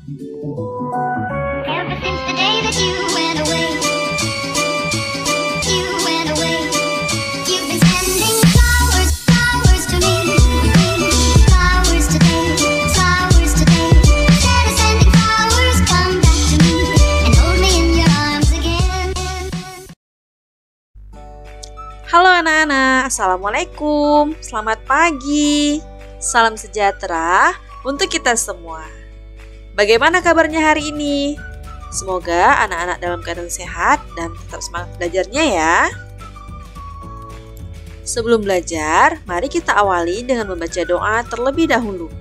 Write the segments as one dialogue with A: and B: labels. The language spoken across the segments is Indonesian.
A: Ever since the day that you went away, you've been sending flowers, flowers to me, flowers today, flowers today. Instead of sending flowers, come back to me and hold me in your arms again.
B: Halo anak-anak, Assalamualaikum, selamat pagi. Salam sejahtera untuk kita semua. Bagaimana kabarnya hari ini? Semoga anak-anak dalam keadaan sehat dan tetap semangat belajarnya ya. Sebelum belajar, mari kita awali dengan membaca doa terlebih dahulu,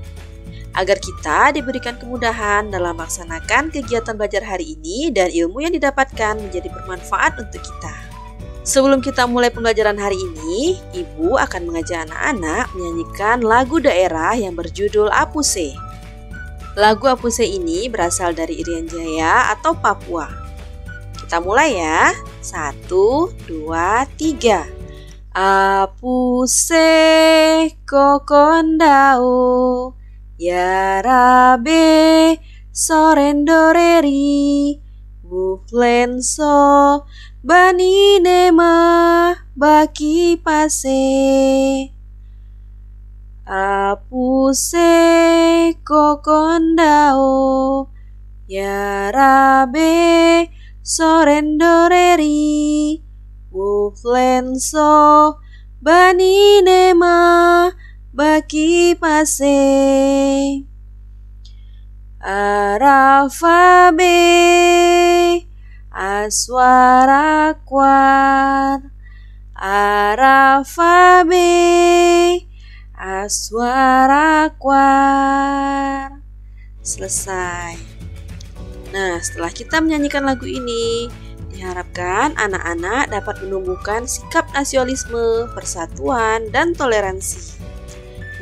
B: agar kita diberikan kemudahan dalam melaksanakan kegiatan belajar hari ini dan ilmu yang didapatkan menjadi bermanfaat untuk kita. Sebelum kita mulai pembelajaran hari ini, Ibu akan mengajak anak-anak menyanyikan lagu daerah yang berjudul Apuse. Lagu Apuse ini berasal dari Irian Jaya atau Papua. Kita mulai ya. 1, 2, 3. Apuse kokondao ya rabe sorendoreri buflenso baninema baki pase. Apuse kokondao ya rabe sorendoreri buflenso baninema baki pase. Arafabe aswarakwar arafabe aswarakwar. Selesai. Nah, setelah kita menyanyikan lagu ini, diharapkan anak-anak dapat menumbuhkan sikap nasionalisme, persatuan, dan toleransi.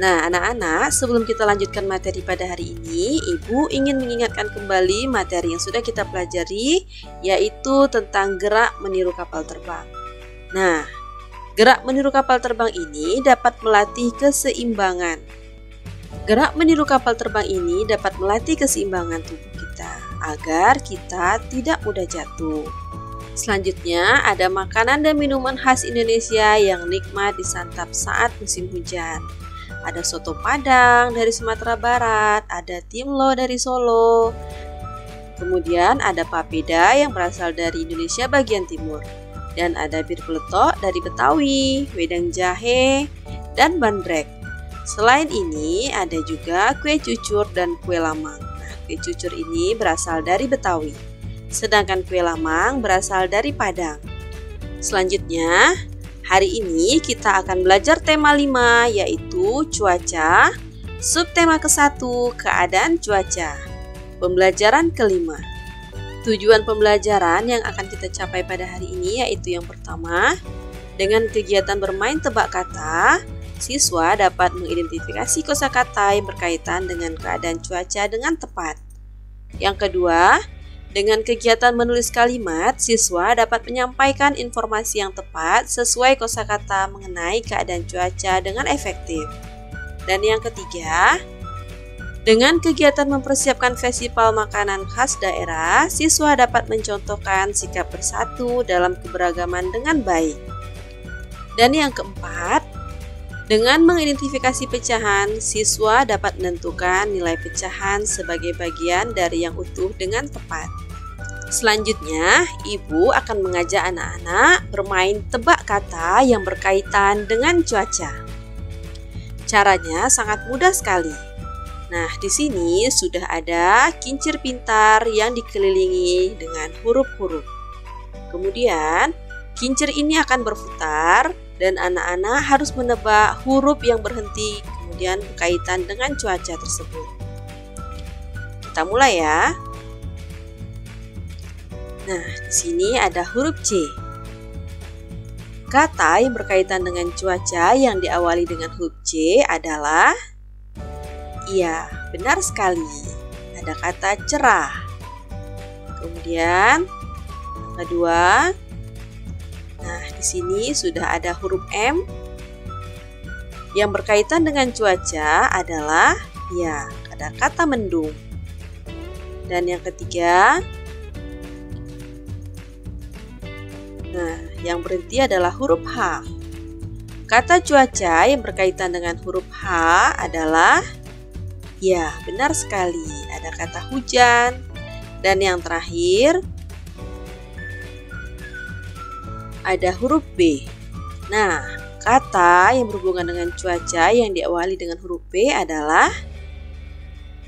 B: Nah, anak-anak, sebelum kita lanjutkan materi pada hari ini, Ibu ingin mengingatkan kembali materi yang sudah kita pelajari, yaitu tentang gerak meniru kapal terbang. Nah, gerak meniru kapal terbang ini dapat melatih keseimbangan. Gerak meniru kapal terbang ini dapat melatih keseimbangan tubuh kita agar kita tidak mudah jatuh. Selanjutnya, ada makanan dan minuman khas Indonesia yang nikmat disantap saat musim hujan. Ada soto Padang dari Sumatera Barat, ada timlo dari Solo. Kemudian ada papeda yang berasal dari Indonesia bagian timur. Dan ada bir peletok dari Betawi, wedang jahe, dan bandrek. Selain ini, ada juga kue cucur dan kue lamang. Nah, kue cucur ini berasal dari Betawi, sedangkan kue lamang berasal dari Padang. Selanjutnya, hari ini kita akan belajar tema 5, yaitu cuaca, subtema ke-1, keadaan cuaca. Pembelajaran ke-5. Tujuan pembelajaran yang akan kita capai pada hari ini yaitu yang pertama, dengan kegiatan bermain tebak kata, siswa dapat mengidentifikasi kosakata yang berkaitan dengan keadaan cuaca dengan tepat. Yang kedua, dengan kegiatan menulis kalimat, siswa dapat menyampaikan informasi yang tepat sesuai kosakata mengenai keadaan cuaca dengan efektif. Dan yang ketiga, dengan kegiatan mempersiapkan festival makanan khas daerah, siswa dapat mencontohkan sikap bersatu dalam keberagaman dengan baik. Dan yang keempat, dengan mengidentifikasi pecahan, siswa dapat menentukan nilai pecahan sebagai bagian dari yang utuh dengan tepat. Selanjutnya, Ibu akan mengajak anak-anak bermain tebak kata yang berkaitan dengan cuaca. Caranya sangat mudah sekali. Nah, di sini sudah ada kincir pintar yang dikelilingi dengan huruf-huruf. Kemudian, kincir ini akan berputar dan anak-anak harus menebak huruf yang berhenti kemudian berkaitan dengan cuaca tersebut. Kita mulai ya. Nah, di sini ada huruf C. Kata yang berkaitan dengan cuaca yang diawali dengan huruf C adalah iya, benar sekali. Ada kata cerah. Kemudian kedua, nah di sini sudah ada huruf M. Yang berkaitan dengan cuaca adalah ya, ada kata mendung. Dan yang ketiga, nah, yang berhenti adalah huruf H. Kata cuaca yang berkaitan dengan huruf H adalah, ya, benar sekali, ada kata hujan. Dan yang terakhir, ada huruf B. Nah, kata yang berhubungan dengan cuaca yang diawali dengan huruf B adalah,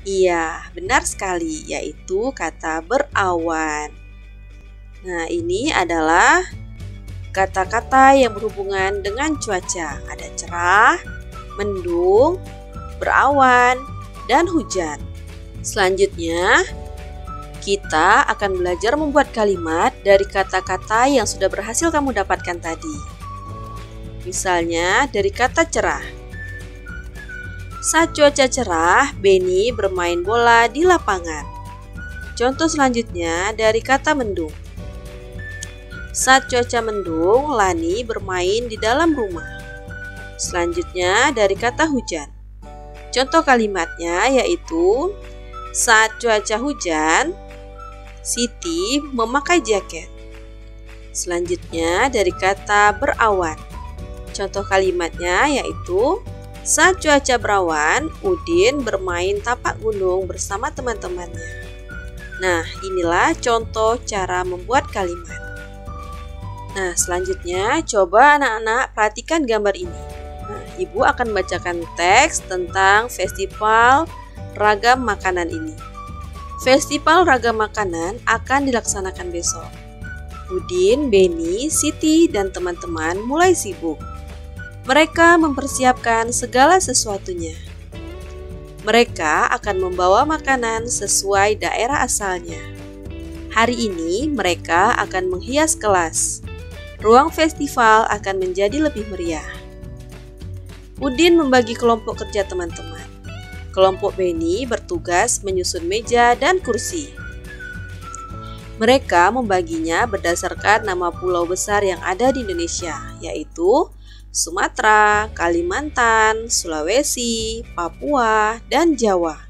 B: iya, benar sekali, yaitu kata berawan. Nah, ini adalah kata-kata yang berhubungan dengan cuaca. Ada cerah, mendung, berawan, dan hujan. Selanjutnya, kita akan belajar membuat kalimat dari kata-kata yang sudah berhasil kamu dapatkan tadi. Misalnya dari kata cerah. Saat cuaca cerah, Benny bermain bola di lapangan. Contoh selanjutnya dari kata mendung. Saat cuaca mendung, Lani bermain di dalam rumah. Selanjutnya dari kata hujan. Contoh kalimatnya yaitu, saat cuaca hujan, Siti memakai jaket. Selanjutnya dari kata berawan. Contoh kalimatnya yaitu, saat cuaca berawan, Udin bermain tapak gunung bersama teman-temannya. Nah, inilah contoh cara membuat kalimat. Nah, selanjutnya coba anak-anak perhatikan gambar ini. Nah, Ibu akan bacakan teks tentang festival ragam makanan ini. Festival ragam makanan akan dilaksanakan besok. Udin, Benny, Siti, dan teman-teman mulai sibuk. Mereka mempersiapkan segala sesuatunya. Mereka akan membawa makanan sesuai daerah asalnya. Hari ini mereka akan menghias kelas. Ruang festival akan menjadi lebih meriah. Udin membagi kelompok kerja teman-teman. Kelompok Benny bertugas menyusun meja dan kursi. Mereka membaginya berdasarkan nama pulau besar yang ada di Indonesia, yaitu Sumatera, Kalimantan, Sulawesi, Papua, dan Jawa.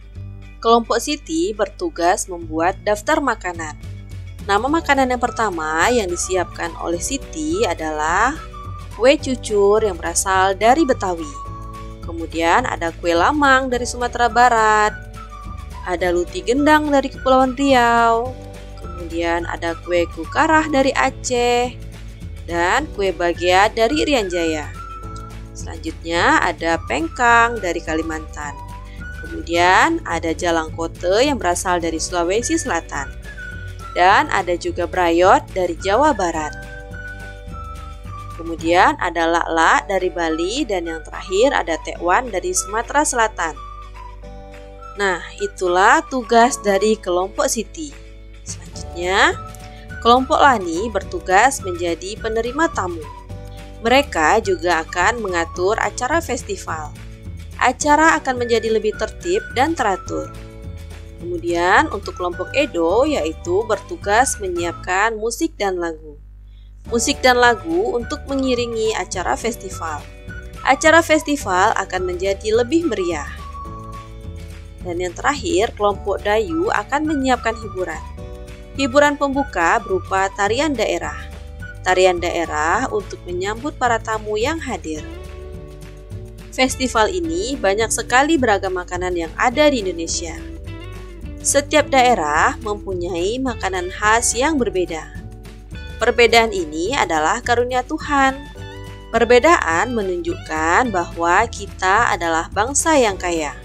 B: Kelompok Siti bertugas membuat daftar makanan. Nama makanan yang pertama yang disiapkan oleh Siti adalah kue cucur yang berasal dari Betawi. Kemudian ada kue lamang dari Sumatera Barat, ada luti gendang dari Kepulauan Riau, kemudian ada kue kukarah dari Aceh, dan kue bagea dari Irian Jaya. Selanjutnya ada pengkang dari Kalimantan. Kemudian ada jalangkote yang berasal dari Sulawesi Selatan. Dan ada juga brayot dari Jawa Barat. Kemudian ada lak-lak dari Bali dan yang terakhir ada tekwan dari Sumatera Selatan. Nah, itulah tugas dari kelompok Siti. Selanjutnya, kelompok Lani bertugas menjadi penerima tamu. Mereka juga akan mengatur acara festival. Acara akan menjadi lebih tertib dan teratur. Kemudian untuk kelompok Edo yaitu bertugas menyiapkan musik dan lagu. Musik dan lagu untuk mengiringi acara festival. Acara festival akan menjadi lebih meriah. Dan yang terakhir, kelompok Dayu akan menyiapkan hiburan. Hiburan pembuka berupa tarian daerah. Tarian daerah untuk menyambut para tamu yang hadir. Festival ini banyak sekali beragam makanan yang ada di Indonesia. Setiap daerah mempunyai makanan khas yang berbeda. Perbedaan ini adalah karunia Tuhan. Perbedaan menunjukkan bahwa kita adalah bangsa yang kaya.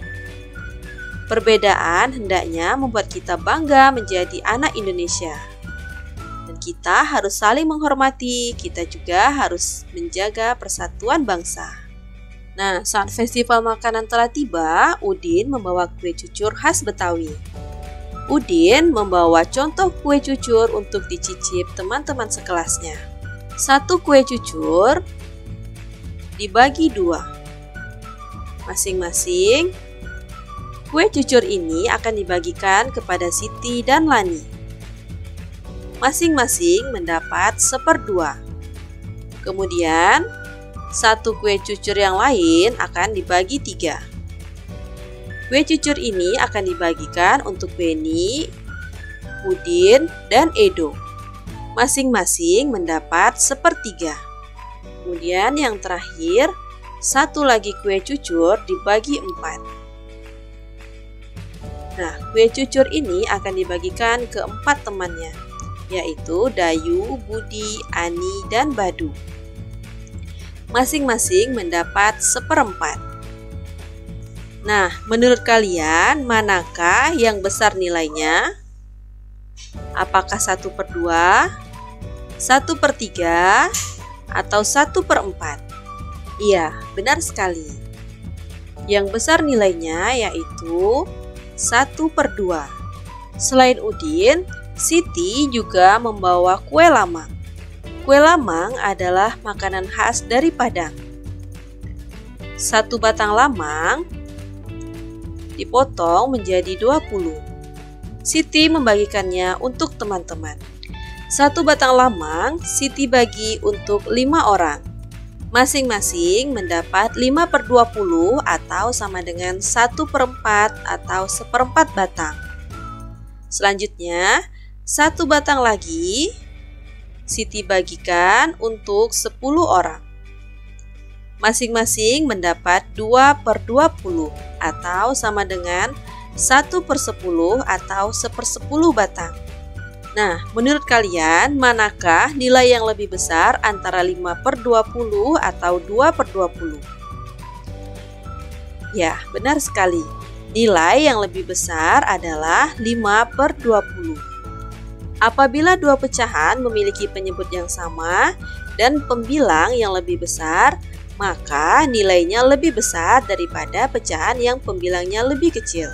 B: Perbedaan hendaknya membuat kita bangga menjadi anak Indonesia. Dan kita harus saling menghormati, kita juga harus menjaga persatuan bangsa. Nah, saat festival makanan telah tiba, Udin membawa kue cucur khas Betawi. Udin membawa contoh kue cucur untuk dicicip teman-teman sekelasnya. Satu kue cucur dibagi dua. Masing-masing kue cucur ini akan dibagikan kepada Siti dan Lani. Masing-masing mendapat 1/2. Kemudian, satu kue cucur yang lain akan dibagi 3. Kue cucur ini akan dibagikan untuk Benny, Udin, dan Edo. Masing-masing mendapat sepertiga. Kemudian yang terakhir, satu lagi kue cucur dibagi 4. Nah, kue cucur ini akan dibagikan ke 4 temannya, yaitu Dayu, Budi, Ani, dan Badu. Masing-masing mendapat 1/4. Nah, menurut kalian manakah yang besar nilainya? Apakah 1/2, 1/3, atau 1/4? Iya, benar sekali. Yang besar nilainya yaitu 1/2. Selain Udin, Siti juga membawa kue lamang. Kue lamang adalah makanan khas dari Padang. 1 batang lamang dipotong menjadi 20. Siti membagikannya untuk teman-teman. 1 batang lamang Siti bagi untuk 5 orang. Masing-masing mendapat 5/20 atau sama dengan 1/4 atau 1/4 batang. Selanjutnya, 1 batang lagi Siti bagikan untuk 10 orang. Masing-masing mendapat 2/20 atau sama dengan 1/10 atau 1/10 batang. Nah, menurut kalian manakah nilai yang lebih besar antara 5/20 atau 2/20? Ya, benar sekali. Nilai yang lebih besar adalah 5/20. Apabila dua pecahan memiliki penyebut yang sama dan pembilang yang lebih besar, maka nilainya lebih besar daripada pecahan yang pembilangnya lebih kecil.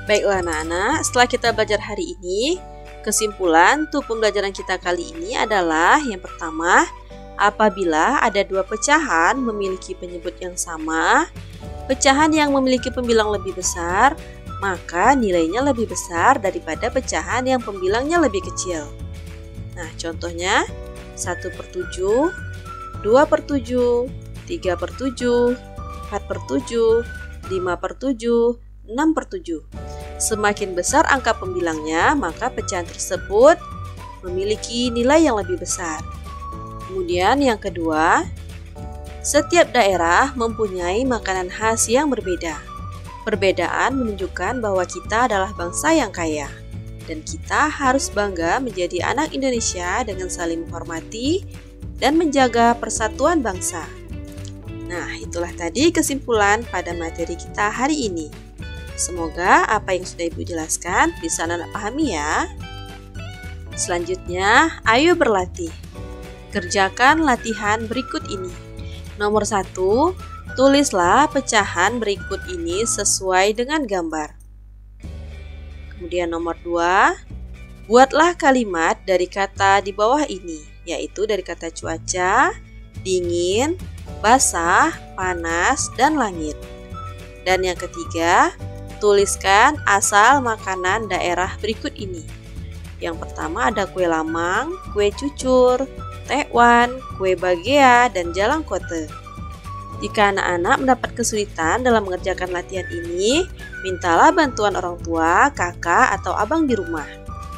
B: Baiklah anak-anak, setelah kita belajar hari ini, kesimpulan untuk pembelajaran kita kali ini adalah yang pertama, apabila ada dua pecahan memiliki penyebut yang sama, pecahan yang memiliki pembilang lebih besar, maka nilainya lebih besar daripada pecahan yang pembilangnya lebih kecil. Nah, contohnya 1/7, 2/7, 3/7, 4/7, 5/7, 6/7. Semakin besar angka pembilangnya, maka pecahan tersebut memiliki nilai yang lebih besar. Kemudian yang kedua, setiap daerah mempunyai makanan khas yang berbeda. Perbedaan menunjukkan bahwa kita adalah bangsa yang kaya, dan kita harus bangga menjadi anak Indonesia dengan saling menghormati dan menjaga persatuan bangsa. Nah, itulah tadi kesimpulan pada materi kita hari ini. Semoga apa yang sudah Ibu jelaskan bisa anak-anak pahami ya. Selanjutnya, ayo berlatih. Kerjakan latihan berikut ini. Nomor 1, tulislah pecahan berikut ini sesuai dengan gambar. Kemudian nomor 2, buatlah kalimat dari kata di bawah ini, yaitu dari kata cuaca, dingin, basah, panas, dan langit. Dan yang ketiga, tuliskan asal makanan daerah berikut ini. Yang pertama ada kue lamang, kue cucur, tekwan, kue bagea, dan jalangkote. Jika anak-anak mendapat kesulitan dalam mengerjakan latihan ini, mintalah bantuan orang tua, kakak, atau abang di rumah.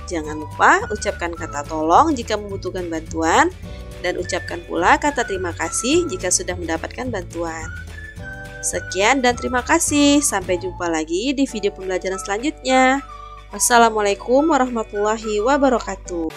B: Jangan lupa ucapkan kata tolong jika membutuhkan bantuan, dan ucapkan pula kata terima kasih jika sudah mendapatkan bantuan. Sekian dan terima kasih. Sampai jumpa lagi di video pembelajaran selanjutnya. Wassalamualaikum warahmatullahi wabarakatuh.